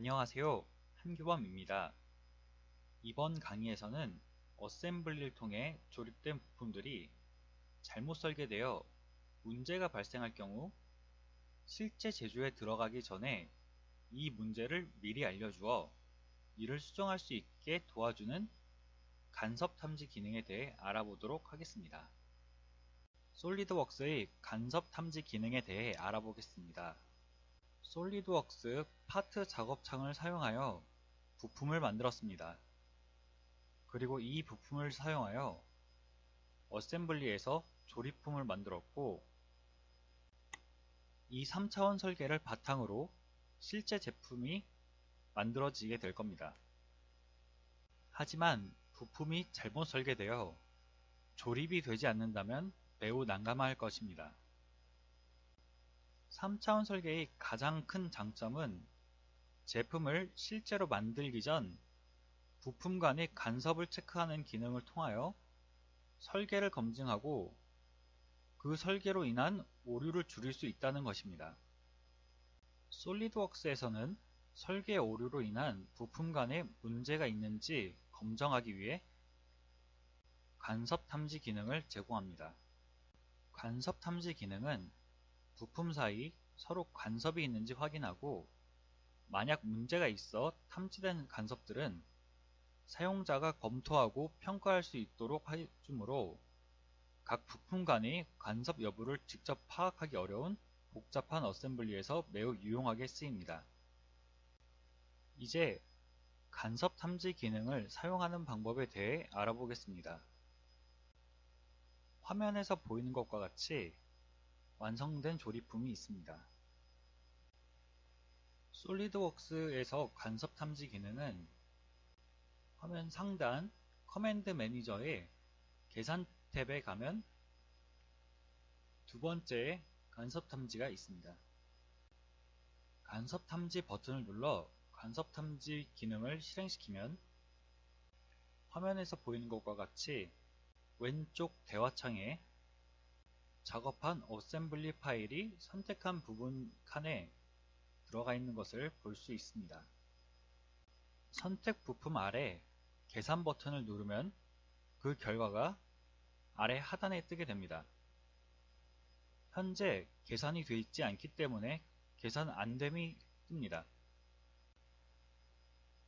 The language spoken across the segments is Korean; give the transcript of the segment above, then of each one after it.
안녕하세요. 한규범입니다. 이번 강의에서는 어셈블리를 통해 조립된 부품들이 잘못 설계되어 문제가 발생할 경우 실제 제조에 들어가기 전에 이 문제를 미리 알려주어 이를 수정할 수 있게 도와주는 간섭 탐지 기능에 대해 알아보도록 하겠습니다. 솔리드웍스의 간섭 탐지 기능에 대해 알아보겠습니다. 솔리드웍스 파트 작업창을 사용하여 부품을 만들었습니다. 그리고 이 부품을 사용하여 어셈블리에서 조립품을 만들었고, 이 3차원 설계를 바탕으로 실제 제품이 만들어지게 될 겁니다. 하지만 부품이 잘못 설계되어 조립이 되지 않는다면 매우 난감할 것입니다. 3차원 설계의 가장 큰 장점은 제품을 실제로 만들기 전 부품 간의 간섭을 체크하는 기능을 통하여 설계를 검증하고 그 설계로 인한 오류를 줄일 수 있다는 것입니다. 솔리드웍스에서는 설계 오류로 인한 부품 간에 문제가 있는지 검증하기 위해 간섭 탐지 기능을 제공합니다. 간섭 탐지 기능은 부품 사이 서로 간섭이 있는지 확인하고, 만약 문제가 있어 탐지된 간섭들은 사용자가 검토하고 평가할 수 있도록 해주므로 각 부품 간의 간섭 여부를 직접 파악하기 어려운 복잡한 어셈블리에서 매우 유용하게 쓰입니다. 이제 간섭 탐지 기능을 사용하는 방법에 대해 알아보겠습니다. 화면에서 보이는 것과 같이 완성된 조립품이 있습니다. 솔리드웍스에서 간섭 탐지 기능은 화면 상단 커맨드 매니저의 계산 탭에 가면 두 번째 간섭 탐지가 있습니다. 간섭 탐지 버튼을 눌러 간섭 탐지 기능을 실행시키면 화면에서 보이는 것과 같이 왼쪽 대화창에 작업한 어셈블리 파일이 선택한 부분 칸에 들어가 있는 것을 볼 수 있습니다. 선택 부품 아래 계산 버튼을 누르면 그 결과가 아래 하단에 뜨게 됩니다. 현재 계산이 되어 있지 않기 때문에 계산 안됨이 뜹니다.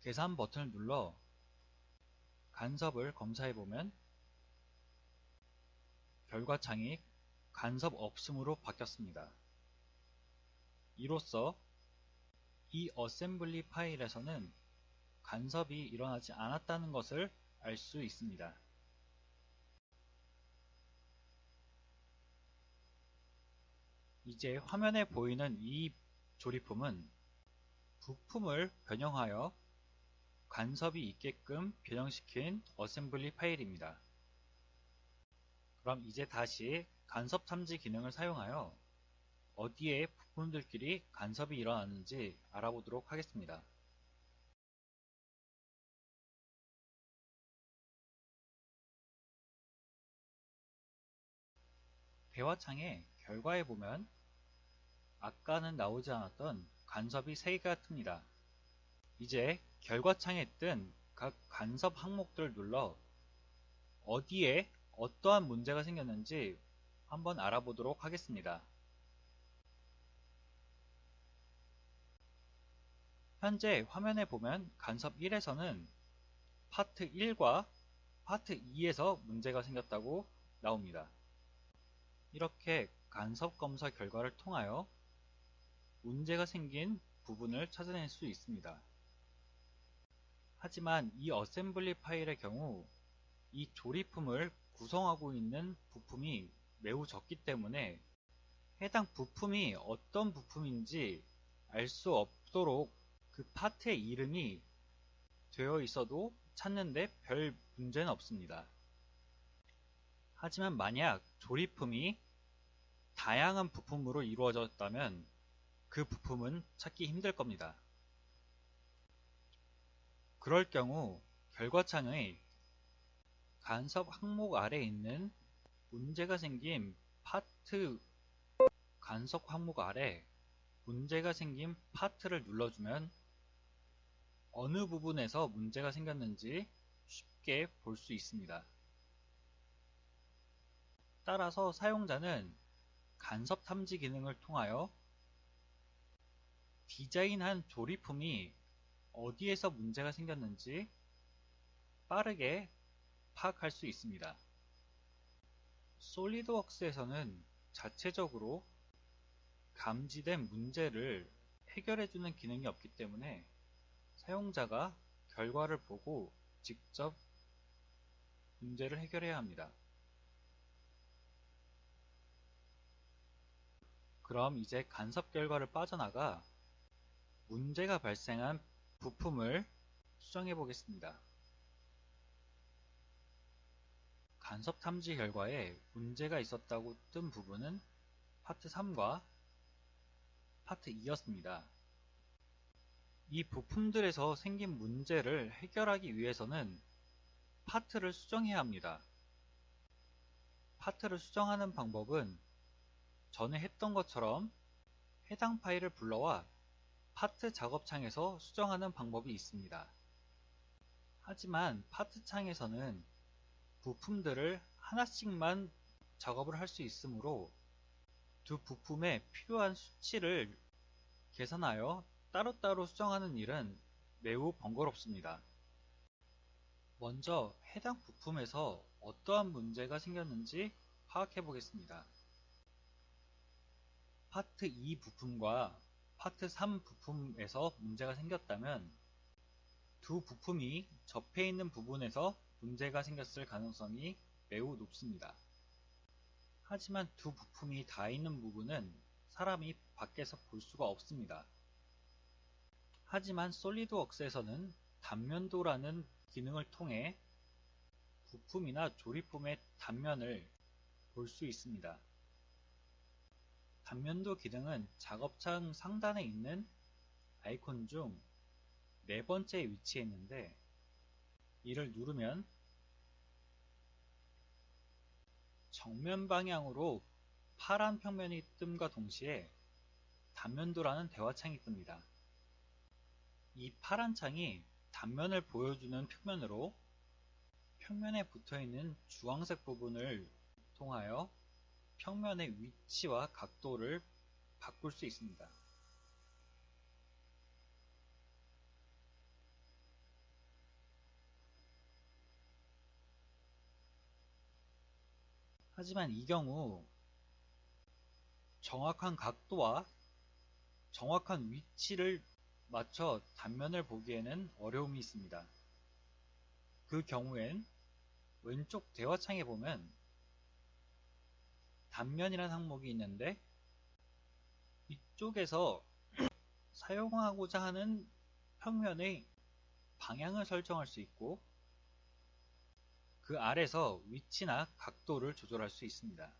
계산 버튼을 눌러 간섭을 검사해보면 결과창이 간섭 없음으로 바뀌었습니다. 이로써 이 어셈블리 파일에서는 간섭이 일어나지 않았다는 것을 알 수 있습니다. 이제 화면에 보이는 이 조립품은 부품을 변형하여 간섭이 있게끔 변형시킨 어셈블리 파일입니다. 그럼 이제 다시 간섭 탐지 기능을 사용하여 어디에 부품들끼리 간섭이 일어났는지 알아보도록 하겠습니다. 대화창에 결과에 보면 아까는 나오지 않았던 간섭이 3개가 뜹니다. 이제 결과창에 뜬 각 간섭 항목들을 눌러 어디에 어떠한 문제가 생겼는지 한번 알아보도록 하겠습니다. 현재 화면에 보면 간섭 1에서는 파트 1과 파트 2에서 문제가 생겼다고 나옵니다. 이렇게 간섭 검사 결과를 통하여 문제가 생긴 부분을 찾아낼 수 있습니다. 하지만 이 어셈블리 파일의 경우 이 조립품을 구성하고 있는 부품이 매우 적기 때문에 해당 부품이 어떤 부품인지 알 수 없도록 그 파트의 이름이 되어 있어도 찾는데 별 문제는 없습니다. 하지만 만약 조립품이 다양한 부품으로 이루어졌다면 그 부품은 찾기 힘들 겁니다. 그럴 경우 결과창의 간섭 항목 아래에 있는 문제가 생긴 파트 간섭 항목 아래 문제가 생긴 파트를 눌러주면 어느 부분에서 문제가 생겼는지 쉽게 볼 수 있습니다. 따라서 사용자는 간섭 탐지 기능을 통하여 디자인한 조립품이 어디에서 문제가 생겼는지 빠르게 파악할 수 있습니다. 솔리드웍스에서는 자체적으로 감지된 문제를 해결해주는 기능이 없기 때문에 사용자가 결과를 보고 직접 문제를 해결해야 합니다. 그럼 이제 간섭 결과를 빠져나가 문제가 발생한 부품을 수정해 보겠습니다. 간섭 탐지 결과에 문제가 있었다고 뜬 부분은 파트 3과 파트 2였습니다. 이 부품들에서 생긴 문제를 해결하기 위해서는 파트를 수정해야 합니다. 파트를 수정하는 방법은 전에 했던 것처럼 해당 파일을 불러와 파트 작업창에서 수정하는 방법이 있습니다. 하지만 파트 창에서는 부품들을 하나씩만 작업을 할 수 있으므로 두 부품에 필요한 수치를 계산하여 따로따로 수정하는 일은 매우 번거롭습니다. 먼저 해당 부품에서 어떠한 문제가 생겼는지 파악해 보겠습니다. 파트 2 부품과 파트 3 부품에서 문제가 생겼다면 두 부품이 접해 있는 부분에서 문제가 생겼을 가능성이 매우 높습니다. 하지만 두 부품이 닿아 있는 부분은 사람이 밖에서 볼 수가 없습니다. 하지만 솔리드웍스에서는 단면도라는 기능을 통해 부품이나 조립품의 단면을 볼 수 있습니다. 단면도 기능은 작업창 상단에 있는 아이콘 중 네 번째에 위치해 있는데 이를 누르면 정면 방향으로 파란 평면이 뜸과 동시에 단면도라는 대화창이 뜹니다. 이 파란 창이 단면을 보여주는 평면으로 평면에 붙어있는 주황색 부분을 통하여 평면의 위치와 각도를 바꿀 수 있습니다. 하지만 이 경우 정확한 각도와 정확한 위치를 맞춰 단면을 보기에는 어려움이 있습니다. 그 경우엔 왼쪽 대화창에 보면 단면이라는 항목이 있는데 이쪽에서 사용하고자 하는 평면의 방향을 설정할 수 있고 그 아래서 위치나 각도를 조절할 수 있습니다.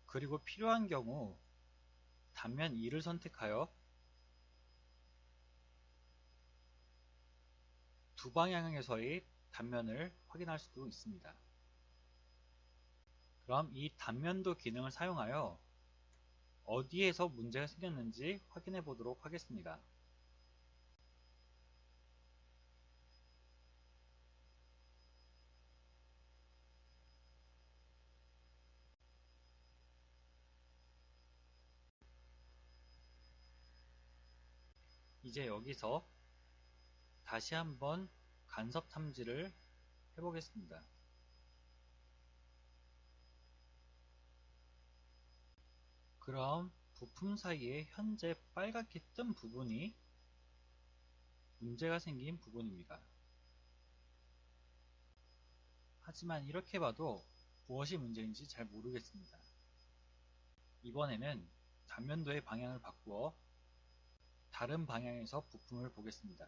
그리고 필요한 경우 단면 2를 선택하여 두 방향에서의 단면을 확인할 수도 있습니다. 그럼 이 단면도 기능을 사용하여 어디에서 문제가 생겼는지 확인해 보도록 하겠습니다. 이제 여기서 다시 한번 간섭 탐지를 해보겠습니다. 그럼 부품 사이에 현재 빨갛게 뜬 부분이 문제가 생긴 부분입니다. 하지만 이렇게 봐도 무엇이 문제인지 잘 모르겠습니다. 이번에는 단면도의 방향을 바꾸어 다른 방향에서 부품을 보겠습니다.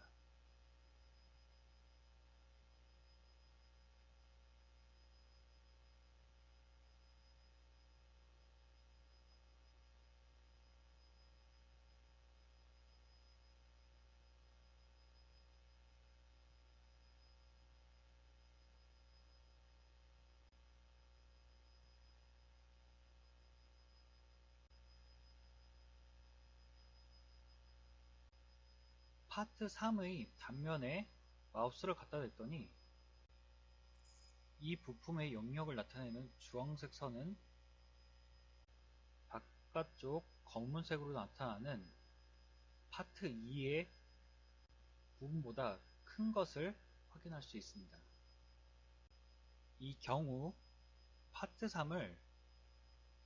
파트 3의 단면에 마우스를 갖다 댔더니 이 부품의 영역을 나타내는 주황색 선은 바깥쪽 검은색으로 나타나는 파트 2의 부분보다 큰 것을 확인할 수 있습니다. 이 경우 파트 3을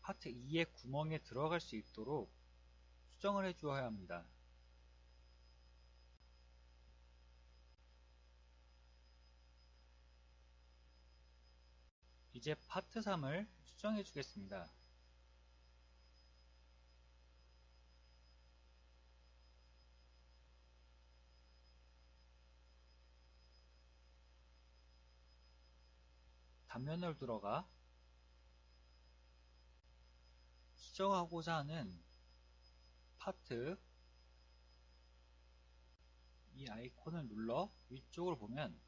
파트 2의 구멍에 들어갈 수 있도록 수정을 해주어야 합니다. 이제 파트 3을 수정해 주겠습니다. 단면으로 들어가 수정하고자 하는 파트 이 아이콘을 눌러 위쪽으로 보면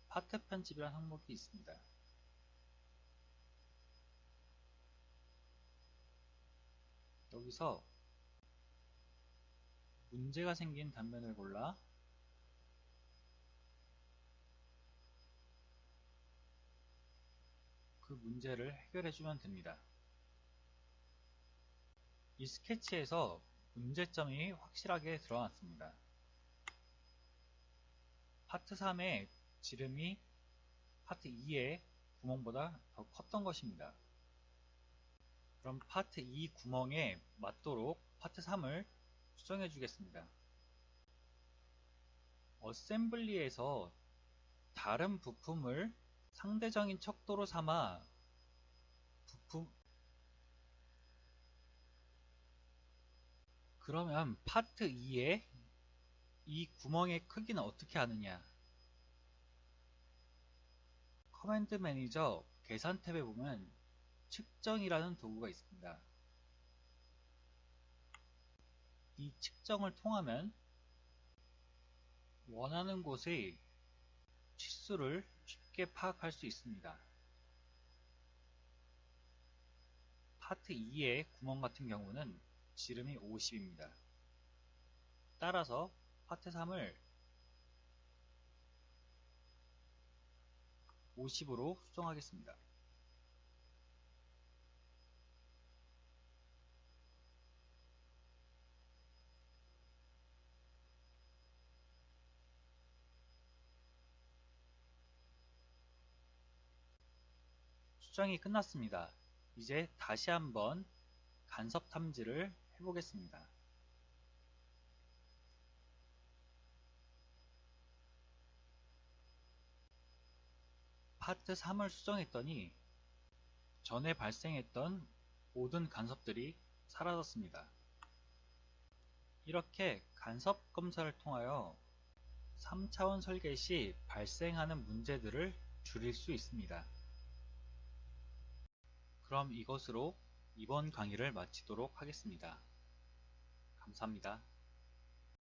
파트 편집이라는 항목이 있습니다. 여기서 문제가 생긴 단면을 골라 그 문제를 해결해주면 됩니다. 이 스케치에서 문제점이 확실하게 드러났습니다. 파트 3의 지름이 파트 2의 구멍보다 더 컸던 것입니다. 그럼 파트 2 구멍에 맞도록 파트 3을 수정해 주겠습니다. 어셈블리에서 다른 부품을 상대적인 척도로 삼아 그러면 파트 2의 이 구멍의 크기는 어떻게 하느냐? 커맨드 매니저 계산 탭에 보면 측정이라는 도구가 있습니다. 이 측정을 통하면 원하는 곳의 치수를 쉽게 파악할 수 있습니다. 파트 2의 구멍 같은 경우는 지름이 50입니다. 따라서 파트 3을 50으로 수정하겠습니다. 수정이 끝났습니다. 이제 다시 한번 간섭 탐지를 해보겠습니다. 파트 3을 수정했더니 전에 발생했던 모든 간섭들이 사라졌습니다. 이렇게 간섭 검사를 통하여 3차원 설계 시 발생하는 문제들을 줄일 수 있습니다. 그럼 이것으로 이번 강의를 마치도록 하겠습니다. 감사합니다.